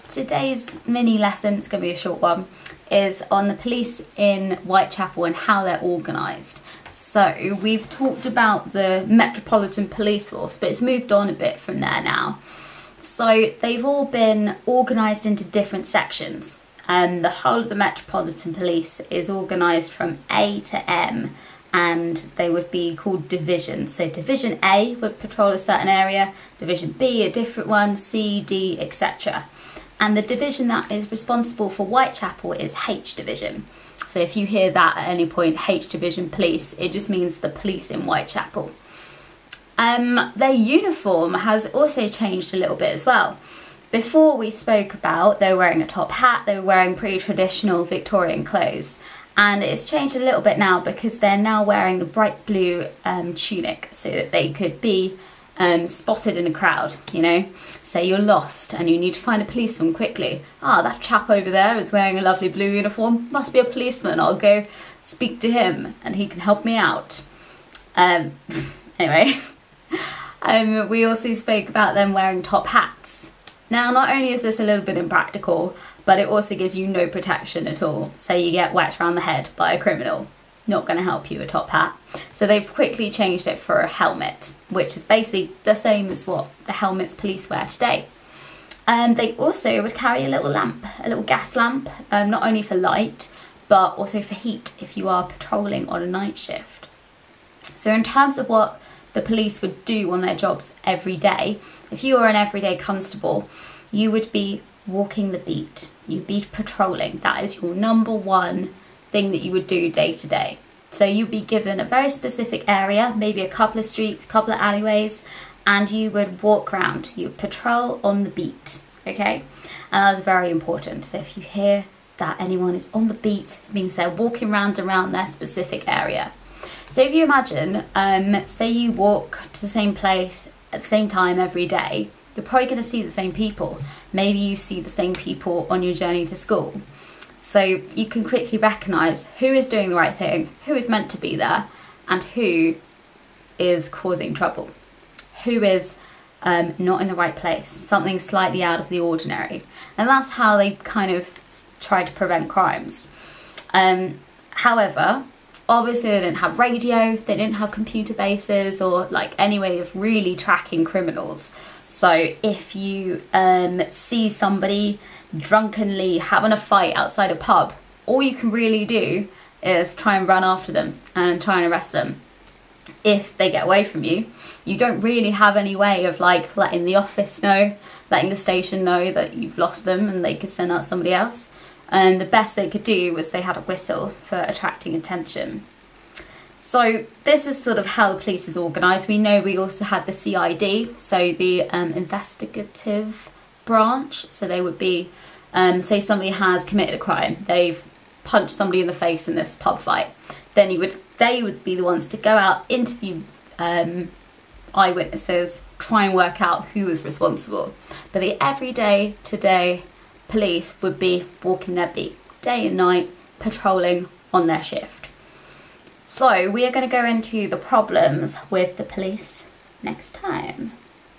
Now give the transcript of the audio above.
today's mini lesson, it's going to be a short one, is on the police in Whitechapel and how they're organised. So we've talked about the Metropolitan Police Force, but it's moved on a bit from there now. So they've all been organised into different sections. The whole of the Metropolitan Police is organised from A to M, and they would be called divisions. So Division A would patrol a certain area, Division B a different one, C, D, etc. And the division that is responsible for Whitechapel is H Division. So if you hear that at any point, H Division Police, it just means the police in Whitechapel. Their uniform has also changed a little bit as well. Before we spoke about they were wearing a top hat, they were wearing pretty traditional Victorian clothes. And it's changed a little bit now because they're now wearing the bright blue tunic so that they could be spotted in a crowd, you know. Say you're lost and you need to find a policeman quickly. Ah, that chap over there is wearing a lovely blue uniform, must be a policeman, I'll go speak to him and he can help me out. Anyway, we also spoke about them wearing top hats. Now, not only is this a little bit impractical, but it also gives you no protection at all. Say you get whacked around the head by a criminal, not going to help you, a top hat. So they've quickly changed it for a helmet, which is basically the same as what the helmets police wear today. They also would carry a little lamp, a little gas lamp, not only for light, but also for heat if you are patrolling on a night shift. So in terms of what the police would do on their jobs every day, if you were an everyday constable, you would be walking the beat, you'd be patrolling. That is your number one thing that you would do day to day. So you'd be given a very specific area, maybe a couple of streets, a couple of alleyways, and you would walk around. You would patrol on the beat, okay? And that's very important. So if you hear that anyone is on the beat, it means they're walking around their specific area. So if you imagine, say you walk to the same place at the same time every day, you're probably going to see the same people. Maybe you see the same people on your journey to school. So you can quickly recognise who is doing the right thing, who is meant to be there, and who is causing trouble. Who is not in the right place, something slightly out of the ordinary. And that's how they kind of try to prevent crimes. However, obviously they didn't have radio, they didn't have computer bases or like any way of really tracking criminals. So if you see somebody drunkenly having a fight outside a pub, all you can really do is try and run after them and try and arrest them. If they get away from you, you don't really have any way of like letting the office know, letting the station know that you've lost them and they could send out somebody else. And the best they could do was they had a whistle for attracting attention. So this is sort of how the police is organised. We know we also had the CID, so the investigative branch. So they would be, say somebody has committed a crime, they've punched somebody in the face in this pub fight, then they would be the ones to go out, interview eyewitnesses, try and work out who was responsible. But the everyday, today police would be walking their beat, day and night, patrolling on their shift. So we are going to go into the problems with the police next time.